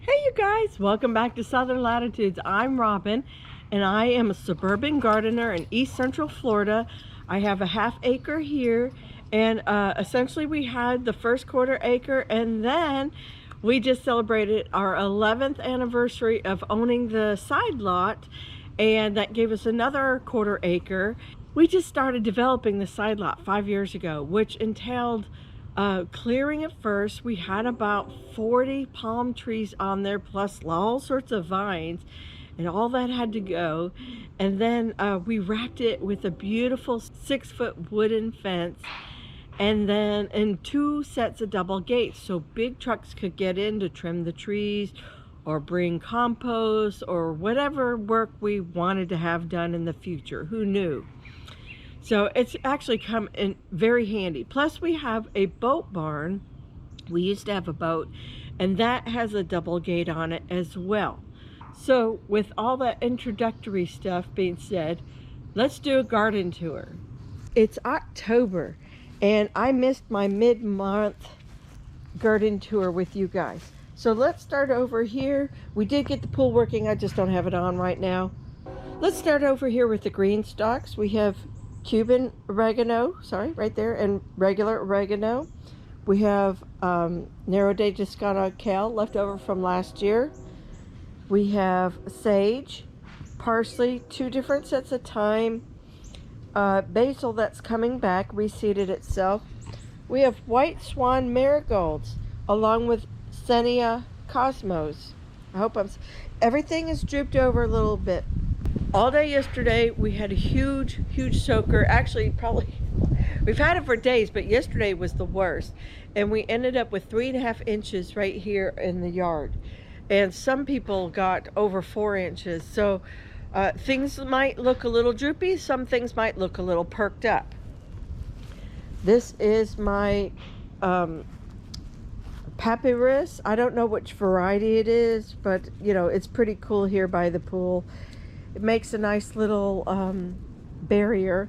Hey you guys, welcome back to Southern Latitudes. I'm Robin and I am a suburban gardener in East Central Florida. I have a ½ acre here and essentially we had the first quarter acre and then we just celebrated our 11th anniversary of owning the side lot, and that gave us another ½ acre. We just started developing the side lot 5 years ago, which entailed clearing at first. We had about 40 palm trees on there plus all sorts of vines, and all that had to go. And then we wrapped it with a beautiful 6-foot wooden fence, and then in 2 sets of double gates so big trucks could get in to trim the trees or bring compost or whatever work we wanted to have done in the future. Who knew? So it's actually come in very handy. Plus we have a boat barn. We used to have a boat, and that has a double gate on it as well. So with all that introductory stuff being said, let's do a garden tour. It's October and I missed my mid-month garden tour with you guys. So let's start over here. We did get the pool working, I just don't have it on right now. Let's start over here with the green stalks. We have Cuban oregano, sorry, right there, and regular oregano. We have Narrow Day Toscana kale left over from last year. We have sage, parsley, 2 different sets of thyme, basil that's coming back, reseeded itself. We have white swan marigolds along with Senia cosmos. I hope everything is drooped over a little bit. All day yesterday we had a huge soaker. Actually, probably we've had it for days, but yesterday was the worst, and we ended up with 3.5 inches right here in the yard, and some people got over 4 inches. So things might look a little droopy, some things might look a little perked up. This is my papyrus. I don't know which variety it is, but you know, it's pretty cool here by the pool. It makes a nice little barrier.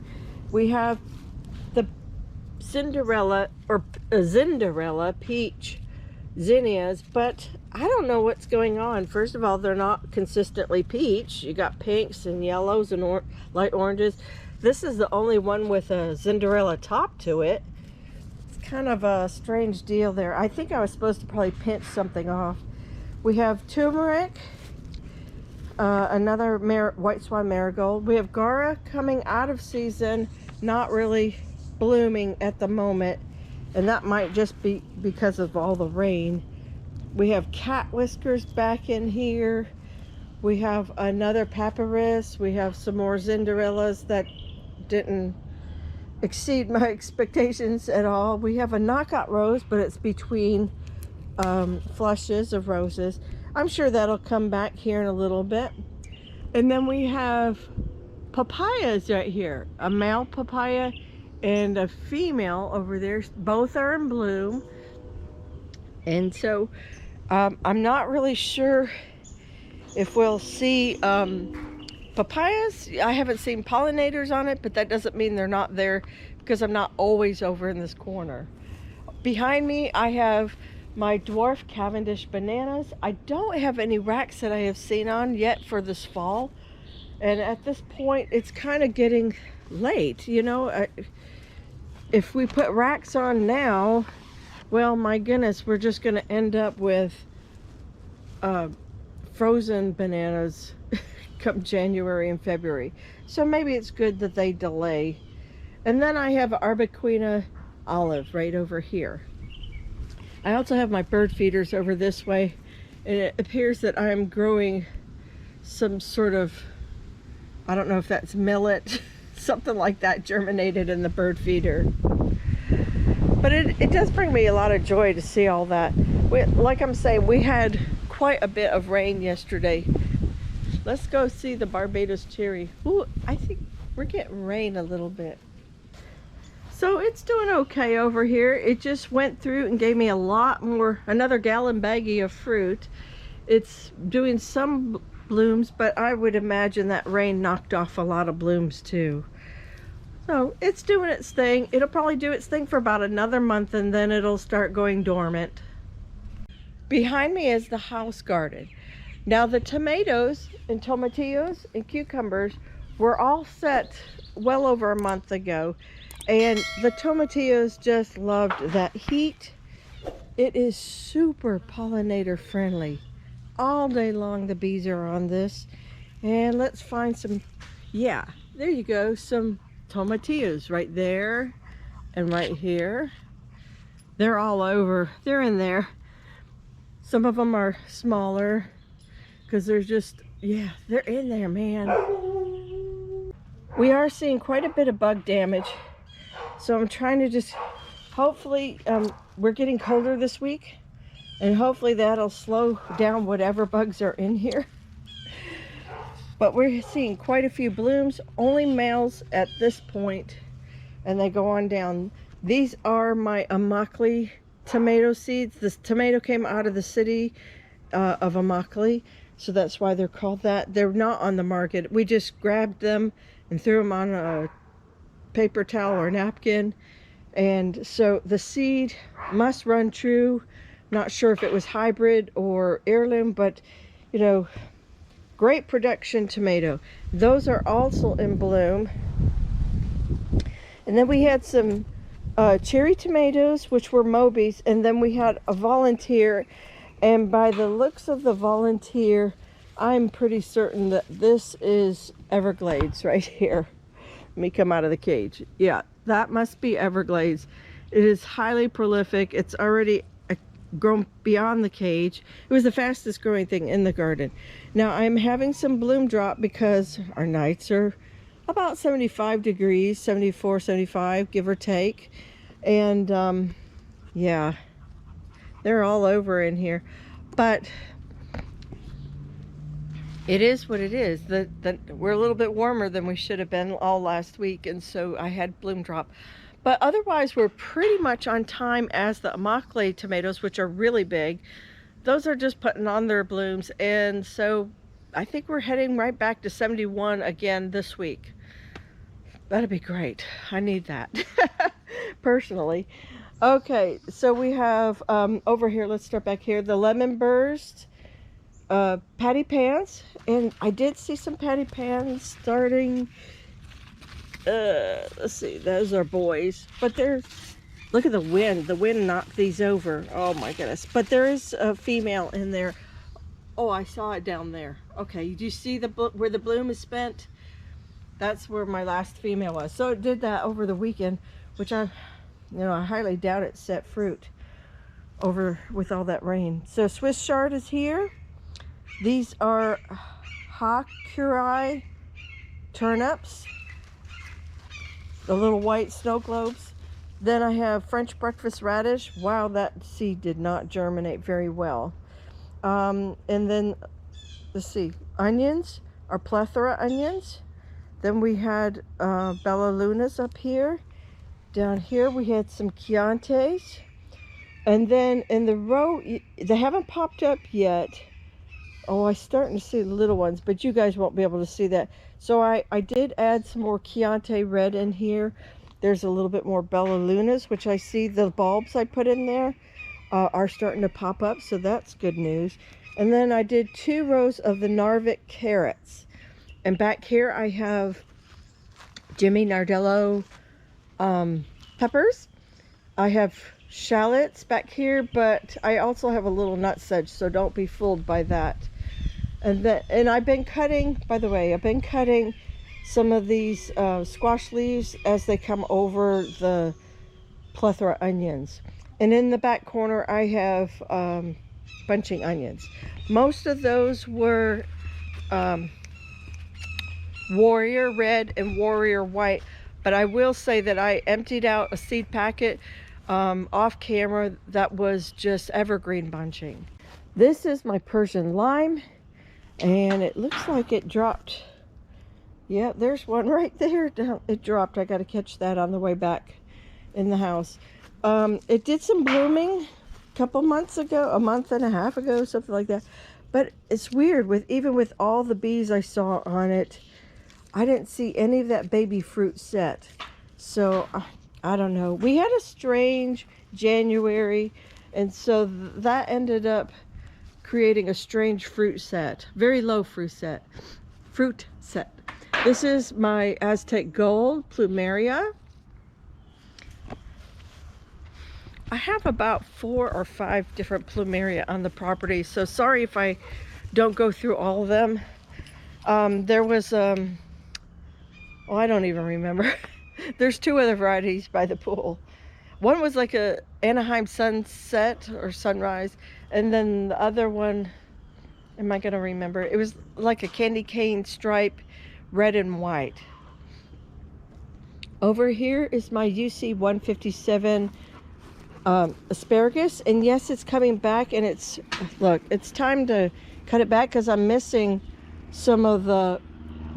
We have the Cinderella or Zinderella peach zinnias, but I don't know what's going on. First of all, they're not consistently peach. You got pinks and yellows and light oranges. This is the only one with a Zinderella top to it. It's kind of a strange deal there. I think I was supposed to probably pinch something off. We have turmeric, another white swan marigold. We have Gara coming out of season, not really blooming at the moment, and that might just be because of all the rain. We have cat whiskers back in here. We have another papyrus. We have some more Zinderellas that didn't exceed my expectations at all. We have a knockout rose, but it's between flushes of roses. I'm sure that'll come back here in a little bit. And then we have papayas right here, a male papaya and a female over there. Both are in bloom, and so I'm not really sure if we'll see papayas. I haven't seen pollinators on it, but that doesn't mean they're not there because I'm not always over in this corner. Behind me I have my dwarf Cavendish bananas. I don't have any racks that I have seen on yet for this fall, and at this point it's kind of getting late, you know. If we put racks on now, well, my goodness, we're just going to end up with frozen bananas come January and February. So maybe it's good that they delay. And then I have Arbequina olive right over here. I also have my bird feeders over this way, and it appears that I'm growing some sort of, I don't know if that's millet, something like that germinated in the bird feeder. But it does bring me a lot of joy to see all that. Like I'm saying, we had quite a bit of rain yesterday. Let's go see the Barbados cherry. Ooh, I think we're getting rain a little bit. So it's doing okay over here. It just went through and gave me a lot more, another gallon baggie of fruit. It's doing some blooms, but I would imagine that rain knocked off a lot of blooms too. So it's doing its thing. It'll probably do its thing for about another month, and then it'll start going dormant. Behind me is the house garden. Now the tomatoes and tomatillos and cucumbers were all set well over a month ago, and the tomatillos just loved that heat. It is super pollinator friendly. All day long the bees are on this. And let's find some, yeah, there you go, some tomatillos right there and right here. They're all over, they're in there. Some of them are smaller because they're just, yeah, they're in there, man. We are seeing quite a bit of bug damage, so I'm trying to just, hopefully, we're getting colder this week, and hopefully that'll slow down whatever bugs are in here. But we're seeing quite a few blooms, only males at this point, and they go on down. These are my Immokalee tomato seeds. This tomato came out of the city of Immokalee, so that's why they're called that. They're not on the market. We just grabbed them and threw them on a paper towel or napkin. And so the seed must run true. Not sure if it was hybrid or heirloom, but you know, great production tomato. Those are also in bloom. And then we had some cherry tomatoes, which were Mobies, and then we had a volunteer. And by the looks of the volunteer, I'm pretty certain that this is Everglades right here. Let me come out of the cage. Yeah, that must be Everglades. It is highly prolific. It's already grown beyond the cage. It was the fastest growing thing in the garden. Now I'm having some bloom drop because our nights are about 75 degrees, 74, 75, give or take. And yeah, they're all over in here. But it is what it is. We're a little bit warmer than we should have been all last week, and so I had bloom drop. But otherwise, we're pretty much on time as the Immokalee tomatoes, which are really big. Those are just putting on their blooms, and so I think we're heading right back to 71 again this week. That'd be great. I need that, personally. Okay, so we have over here, let's start back here, the lemon burst, patty pans, and I did see some patty pans starting. Let's see, those are boys, but they're, look at the wind knocked these over. Oh my goodness. But there is a female in there. Oh, I saw it down there. Okay, do you see where the bloom is spent? That's where my last female was. So it did that over the weekend, which I highly doubt it set fruit over with all that rain. So Swiss chard is here. These are Hakurei turnips, the little white snow globes. Then I have French breakfast radish. Wow, that seed did not germinate very well. And then, let's see, onions are plethora onions. Then we had Bella Lunas up here. Down here we had some Chiantis. And then in the row, they haven't popped up yet. Oh, I'm starting to see the little ones, but you guys won't be able to see that. So I did add some more Chianti red in here. There's a little bit more Bella Lunas, which I see the bulbs I put in there are starting to pop up, so that's good news. And then I did 2 rows of the Narvik carrots. And back here I have Jimmy Nardello peppers. I have shallots back here, but I also have a little nutsedge, so don't be fooled by that. And I've been cutting, by the way, I've been cutting some of these squash leaves as they come over the plethora onions. And in the back corner I have bunching onions. Most of those were Warrior Red and Warrior White, but I will say that I emptied out a seed packet off camera that was just evergreen bunching. This is my Persian lime, and it looks like it dropped. Yeah, there's one right there. It dropped. I got to catch that on the way back in the house. It did some blooming a couple months ago, a month and a half ago, something like that. But it's weird, even with all the bees I saw on it, I didn't see any of that baby fruit set. So I don't know. We had a strange January. And so that ended up creating a strange fruit set, very low fruit set. This is my Aztec Gold Plumeria. I have about 4 or 5 different Plumeria on the property, so sorry if I don't go through all of them. There was, well, I don't even remember. There's 2 other varieties by the pool. One was like a Anaheim sunset or sunrise, and then the other one, am I gonna remember? It was like a candy cane stripe, red and white. Over here is my UC 157 asparagus, and yes, it's coming back, and look, it's time to cut it back because I'm missing some of the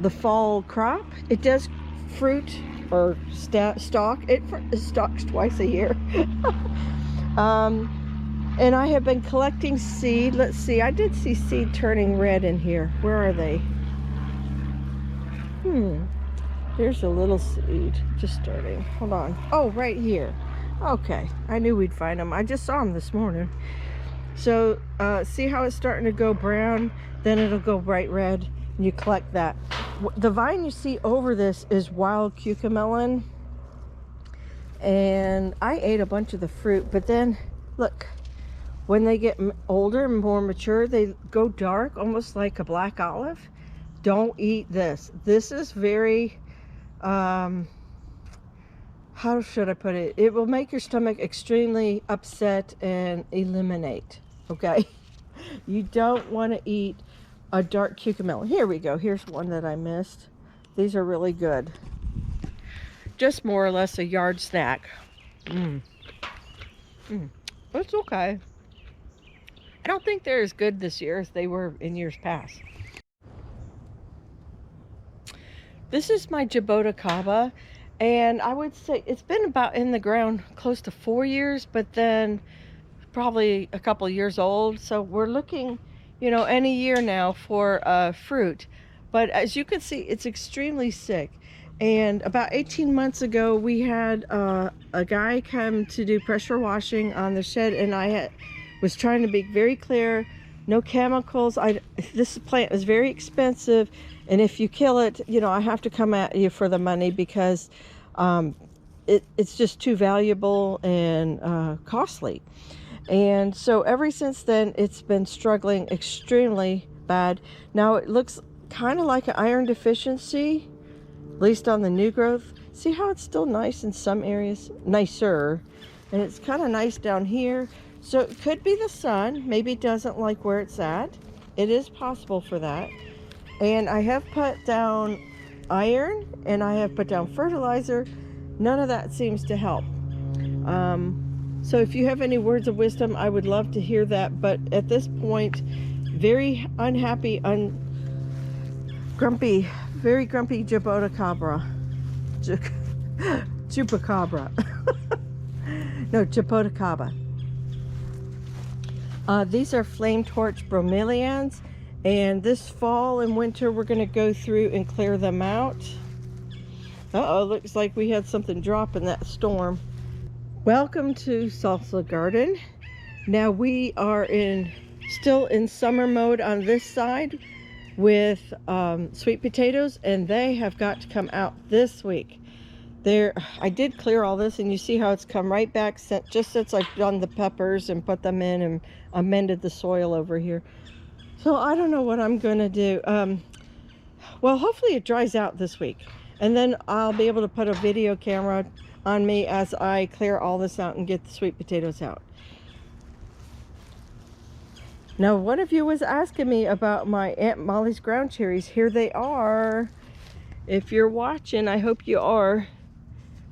fall crop. It does fruit or stalk. It stalks twice a year. And I have been collecting seed. Let's see, I did see seed turning red in here. Where are they? There's a little seed just starting. Hold on. Oh, right here. Okay, I knew we'd find them. I just saw them this morning. So see how it's starting to go brown, then it'll go bright red, and you collect that. The vine you see over this is wild cucamelon, and I ate a bunch of the fruit, but then look, when they get older and more mature, they go dark, almost like a black olive. Don't eat this. This is very how should I put it? It will make your stomach extremely upset and eliminate, okay? You don't want to eat a dark cucamelon. Here we go. Here's one that I missed. These are really good. Just more or less a yard snack. It's okay. I don't think they're as good this year as they were in years past. This is my Jaboticaba, and I would say it's been about in the ground close to 4 years, but then probably a couple years old. So we're looking, you know, any year now for fruit. But as you can see, it's extremely sick. And about 18 months ago, we had a guy come to do pressure washing on the shed, and I was trying to be very clear, no chemicals. This plant is very expensive, and if you kill it, you know, I have to come at you for the money because it's just too valuable and costly. And so ever since then, it's been struggling extremely bad. Now it looks kind of like an iron deficiency, at least on the new growth. See how it's still nice in some areas, nicer, and it's kind of nice down here. So it could be the sun. Maybe it doesn't like where it's at. It is possible for that. And I have put down iron, and I have put down fertilizer. None of that seems to help. So if you have any words of wisdom, I would love to hear that. But at this point, very unhappy, grumpy, very grumpy Jaboticaba. Chupacabra. No, Jaboticaba. These are flame torch bromeliads, and this fall and winter we're going to go through and clear them out. Uh-oh, looks like we had something drop in that storm. Welcome to Salsa Garden. Now we are still in summer mode on this side with sweet potatoes, and they have got to come out this week. I did clear all this, and you see how it's come right back just since I've done the peppers and put them in and amended the soil over here. So I don't know what I'm gonna do. Well, hopefully it dries out this week, and then I'll be able to put a video camera on me as I clear all this out and get the sweet potatoes out. Now, one of you was asking me about my Aunt Molly's ground cherries. Here they are. If you're watching, I hope you are.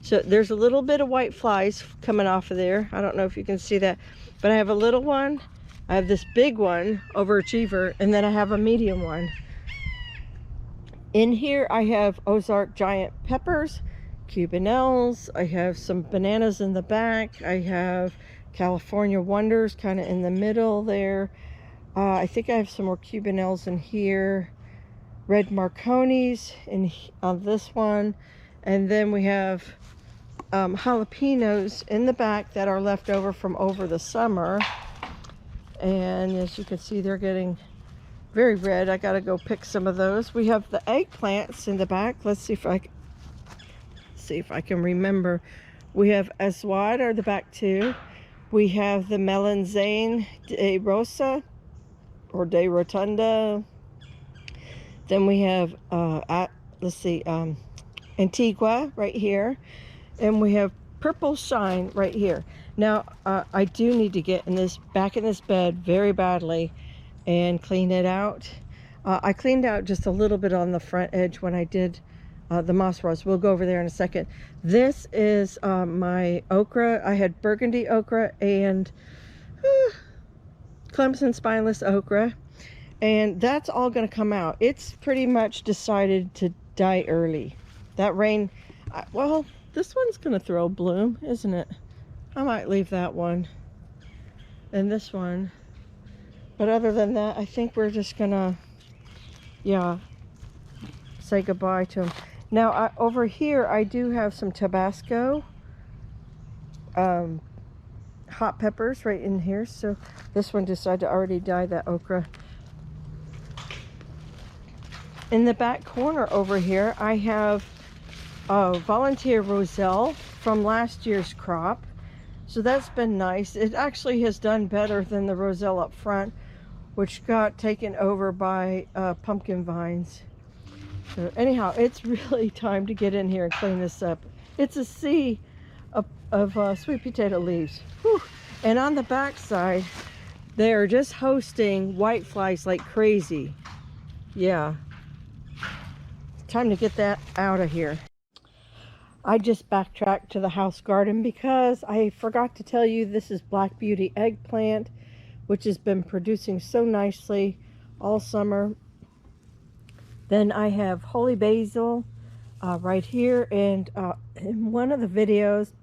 So there's a little bit of white flies coming off of there. I don't know if you can see that, but I have a little one. I have this big one, overachiever, and then I have a medium one. In here, I have Ozark giant peppers, Cubanelles. I have some bananas in the back. I have California Wonders kind of in the middle there. I think I have some more Cubanelles in here. Red Marconis on this one. And then we have jalapenos in the back that are left over from over the summer. And as you can see, they're getting very red. I gotta go pick some of those. We have the eggplants in the back. Let's see if I can remember. We have Aswad are the back two. We have the Melanzane de Rosa or de Rotunda. Then we have Antigua right here, and we have Purple Shine right here. Now I do need to get back in this bed very badly and clean it out. I cleaned out just a little bit on the front edge when I did the moss rose. We'll go over there in a second. This is my okra. I had burgundy okra and Clemson spineless okra, and that's all going to come out. It's pretty much decided to die early. That rain, well, this one's going to throw bloom, isn't it? I might leave that one and this one, but other than that, I think we're just gonna, yeah, say goodbye to them. Now over here I do have some Tabasco hot peppers right in here. So this one decided to already dye that okra. In the back corner over here I have volunteer roselle from last year's crop. So that's been nice. It actually has done better than the roselle up front, which got taken over by pumpkin vines. So anyhow, it's really time to get in here and clean this up. It's a sea of sweet potato leaves. Whew. And on the back side, they're just hosting whiteflies like crazy. Yeah. Time to get that out of here. I just backtracked to the house garden because I forgot to tell you this is Black Beauty eggplant, which has been producing so nicely all summer. Then I have holy basil right here, and in one of the videos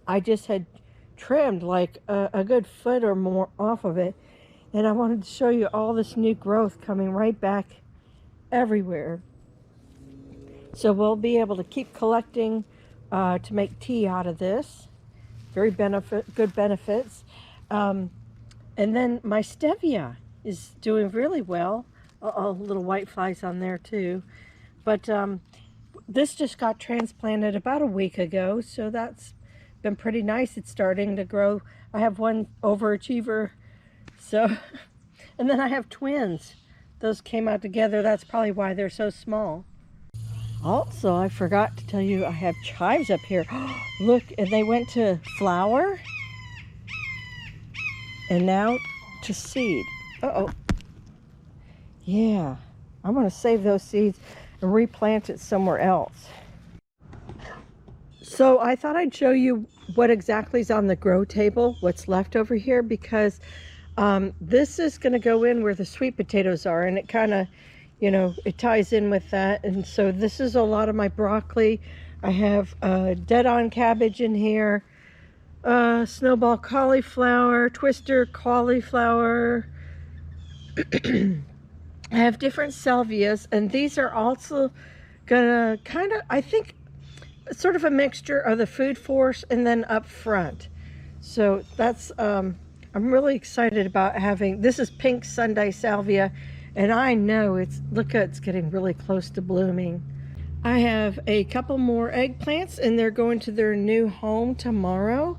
I just had trimmed like a good foot or more off of it, and I wanted to show you all this new growth coming right back everywhere. So we'll be able to keep collecting to make tea out of this. Very good benefits. And then my stevia is doing really well. Little white flies on there too. But this just got transplanted about a week ago, so that's been pretty nice. It's starting to grow. I have one overachiever. So, and then I have twins. Those came out together. That's probably why they're so small. Also, I forgot to tell you, I have chives up here. Look, and they went to flower and now to seed. Uh-oh. Yeah, I'm going to save those seeds and replant it somewhere else. So I thought I'd show you what exactly is on the grow table, what's left over here, because this is going to go in where the sweet potatoes are, and it kind of, you know, it ties in with that. And so this is a lot of my broccoli. I have dead-on cabbage in here, snowball cauliflower, twister cauliflower. I have different salvias, and these are also gonna kind of, I think, sort of a mixture of the food force and then up front. So that's, I'm really excited about having, this is pink Sunday salvia. And I know it's getting really close to blooming. I have a couple more eggplants, and they're going to their new home tomorrow.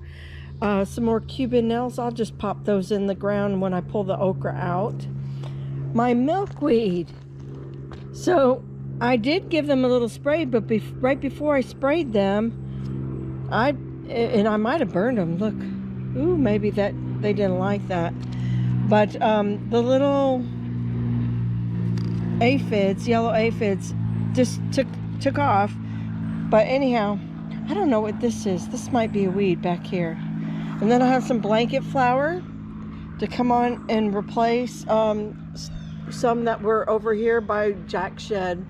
Some more Cubanelles. I'll just pop those in the ground when I pull the okra out. My milkweed. So I did give them a little spray, but right before I sprayed them, I might have burned them. Look, ooh, maybe that they didn't like that. But the little aphids, yellow aphids, just took off. But anyhow, I don't know what this is. This might be a weed back here. And then I have some blanket flower to come on and replace some that were over here by Jack Shed,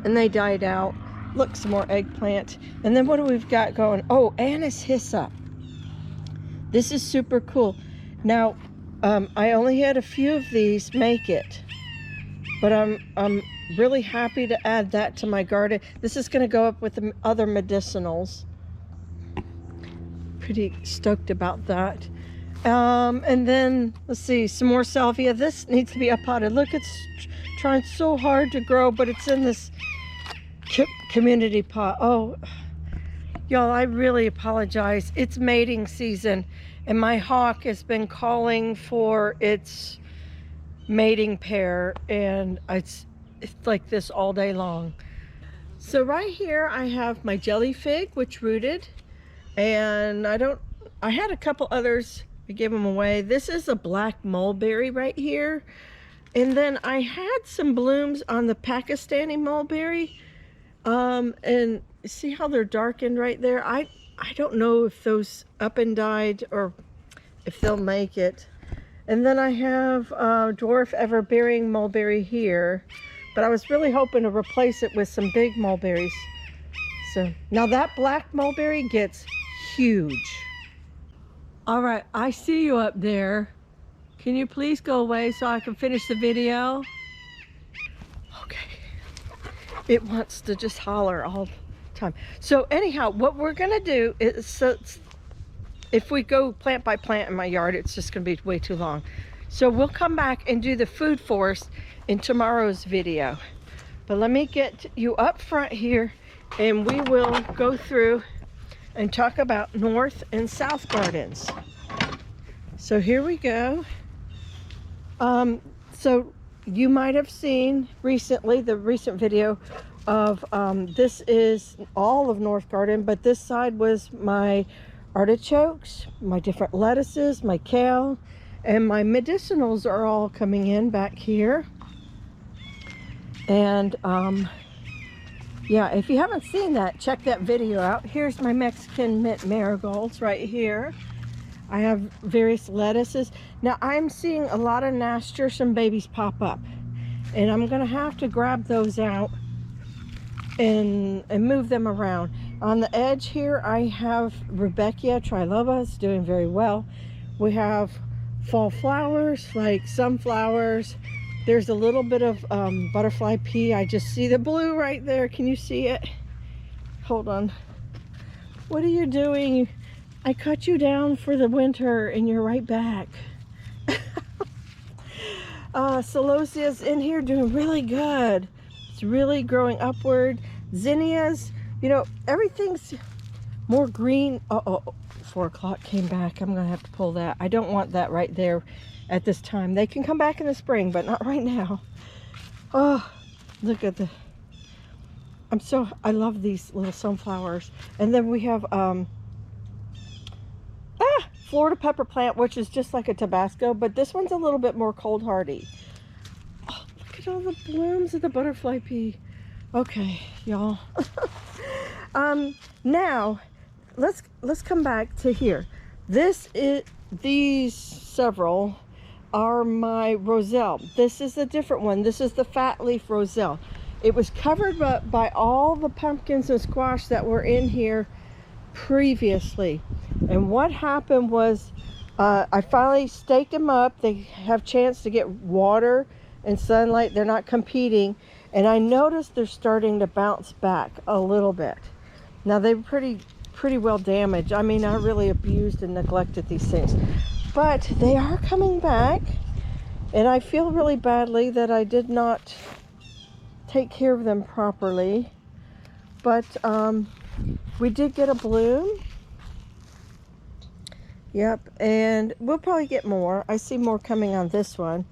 and they died out. Look, some more eggplant. And then what do we've got going? Oh, anise hyssop. This is super cool. Now I only had a few of these make it. But I'm really happy to add that to my garden. This is going to go up with the other medicinals. Pretty stoked about that. And then let's see, some more salvia. This needs to be uppotted. Look, it's trying so hard to grow, but it's in this community pot. Oh, y'all, I really apologize. It's mating season, and my hawk has been calling for its mating pair, and it's like this all day long. So right here I have my jelly fig, which rooted, and I had a couple others. I gave them away. This is a black mulberry right here, and then I had some blooms on the Pakistani mulberry, and see how they're darkened right there. I don't know if those up and died or if they'll make it. And then I have dwarf ever-bearing mulberry here, but I was really hoping to replace it with some big mulberries. So now that black mulberry gets huge. All right, I see you up there. Can you please go away so I can finish the video? Okay. It wants to just holler all the time. So anyhow, what we're gonna do is, so if we go plant by plant in my yard, it's just gonna be way too long. So we'll come back and do the food forest in tomorrow's video. But let me get you up front here, and we will go through and talk about north and south gardens. So here we go. So you might have seen recently the recent video of this is all of north garden, but this side was my artichokes, my different lettuces, my kale, and my medicinals are all coming in back here. And yeah, if you haven't seen that, check that video out. Here's my Mexican mint marigolds right here. I have various lettuces. Now I'm seeing a lot of nasturtium babies pop up, and I'm gonna have to grab those out and move them around. On the edge here I have Rebecca triloba, is doing very well. We have fall flowers like sunflowers. There's a little bit of butterfly pea. I just see the blue right there. Can you see it? Hold on. What are you doing? I cut you down for the winter and you're right back. Celosia's in here doing really good. It's really growing upward. Zinnias, you know, everything's more green. Oh, 4 o'clock came back. I'm gonna have to pull that. I don't want that right there at this time. They can come back in the spring, but not right now. Oh, look at the, I love these little sunflowers. And then we have Florida pepper plant, which is just like a Tabasco, but this one's a little bit more cold hardy. Oh, look at all the blooms of the butterfly pea. Okay, y'all. Now let's come back to here. These several are my roselle. This is a different one. This is the fat leaf roselle. It was covered by all the pumpkins and squash that were in here previously. And what happened was I finally staked them up. They have a chance to get water and sunlight. They're not competing. And I noticed they're starting to bounce back a little bit. Now they're pretty well damaged. I mean, I really abused and neglected these things. But they are coming back. And I feel really badly that I did not take care of them properly. But we did get a bloom. Yep, and we'll probably get more. I see more coming on this one.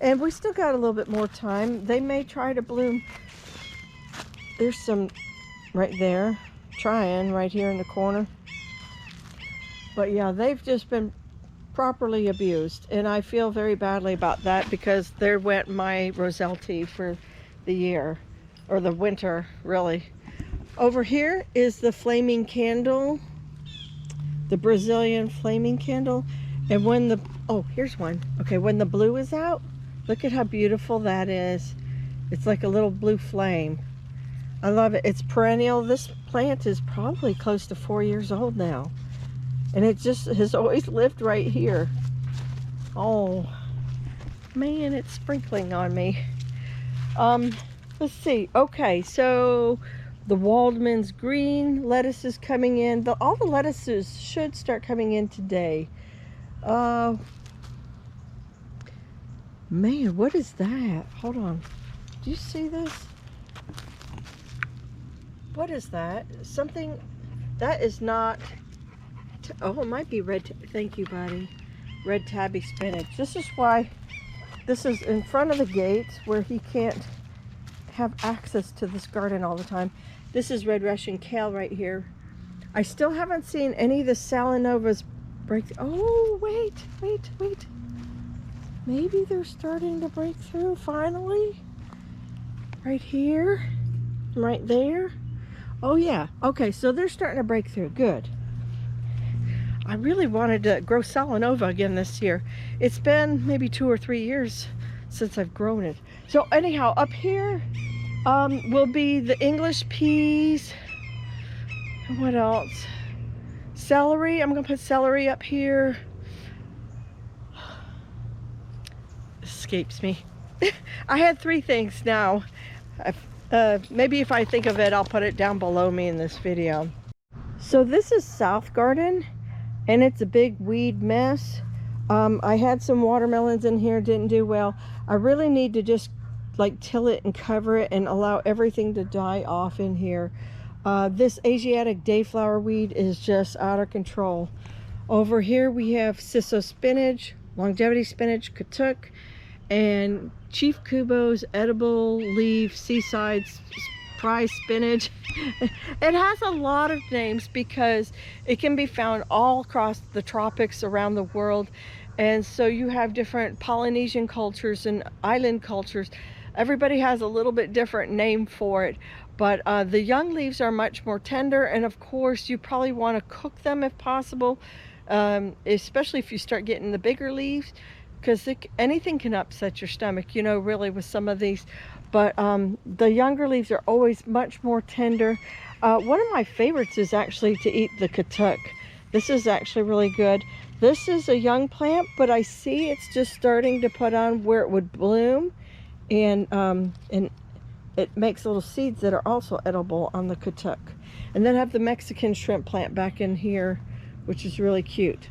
And we still got a little bit more time. They may try to bloom. There's some right there, trying right here in the corner. But yeah, they've just been properly abused. And I feel very badly about that because there went my roselle tea for the year, or the winter, really. Over here is the flaming candle. The Brazilian flaming candle. And when the, oh, here's one. Okay, when the blue is out, look at how beautiful that is. It's like a little blue flame. I love it. It's perennial. This plant is probably close to 4 years old now. And it just has always lived right here. Oh, man, it's sprinkling on me. Let's see. Okay, so the Waldman's green lettuce is coming in. All the lettuces should start coming in today. Man, what is that? Hold on. Do you see this? What is that? Something that is not. Oh, it might be red. Thank you, buddy. Red tabby spinach. This is why this is in front of the gates where he can't have access to this garden all the time. This is red Russian kale right here. I still haven't seen any of the Salanovas break. Oh, wait. Maybe they're starting to break through finally. Right here, right there. Oh yeah, okay, so they're starting to break through, good. I really wanted to grow Salanova again this year. It's been maybe 2 or 3 years since I've grown it. So anyhow, up here will be the English peas. And what else? Celery, I'm gonna put celery up here. Escapes me. I had 3 things now. Maybe if I think of it, I'll put it down below me in this video. So this is South Garden, and it's a big weed mess. I had some watermelons in here, didn't do well. I really need to just like till it and cover it and allow everything to die off in here. This Asiatic dayflower weed is just out of control. Over here we have Ciso spinach, longevity spinach, katuk, and Chief Kubo's edible leaf seaside prize spinach. It has a lot of names because it can be found all across the tropics around the world, and so you have different Polynesian cultures and island cultures. Everybody has a little bit different name for it, but the young leaves are much more tender, and of course you probably want to cook them if possible, especially if you start getting the bigger leaves, because anything can upset your stomach, you know, really, with some of these. But the younger leaves are always much more tender. One of my favorites is actually to eat the katuk. This is actually really good. This is a young plant, but I see it's just starting to put on where it would bloom, and it makes little seeds that are also edible on the katuk. And then I have the Mexican shrimp plant back in here, which is really cute.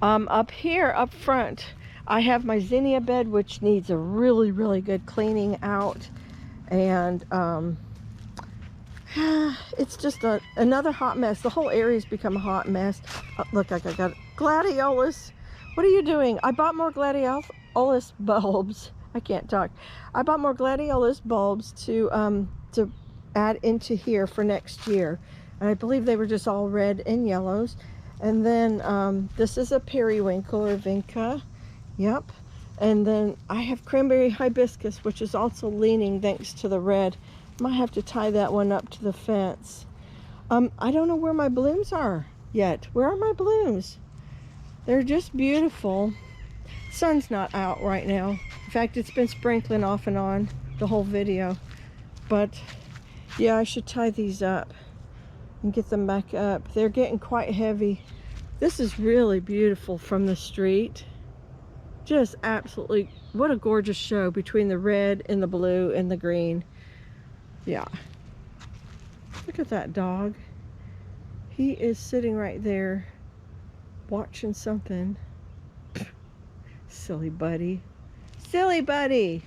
Up here, up front, I have my zinnia bed, which needs a really, really good cleaning out. And it's just another hot mess. The whole area's become a hot mess. Look, I got gladiolus. What are you doing? I bought more gladiolus bulbs. I can't talk. I bought more gladiolus bulbs to add into here for next year. And I believe they were just all red and yellows. And then this is a periwinkle or vinca. Yep. And then I have cranberry hibiscus, which is also leaning thanks to the red. Might have to tie that one up to the fence. I don't know where my blooms are yet. Where are my blooms? They're just beautiful. Sun's not out right now. In fact, it's been sprinkling off and on the whole video. But yeah, I should tie these up and get them back up. They're getting quite heavy. This is really beautiful from the street. Just absolutely, what a gorgeous show between the red and the blue and the green. Yeah. Look at that dog. He is sitting right there watching something. Silly buddy. Silly buddy.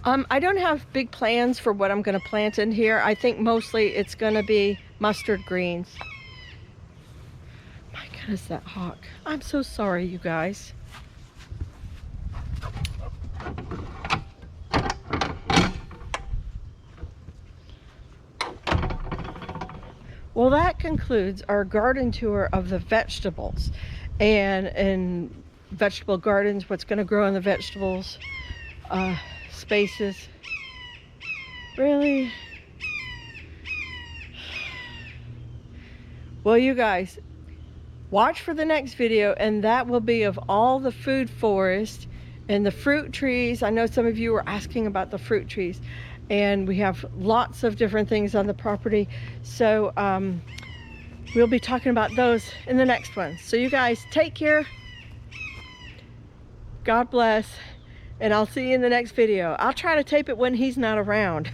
I don't have big plans for what I'm going to plant in here. I think mostly it's going to be mustard greens. My goodness, that hawk. I'm so sorry, you guys. Well, that concludes our garden tour of the vegetables and vegetable gardens, what's going to grow in the vegetables spaces. Really? Well, you guys, watch for the next video, and that will be of all the food forest and the fruit trees. I know some of you were asking about the fruit trees, and we have lots of different things on the property. So we'll be talking about those in the next one. So you guys take care. God bless. And I'll see you in the next video. I'll try to tape it when he's not around.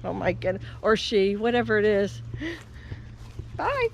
Oh my goodness. Or she, whatever it is. Bye.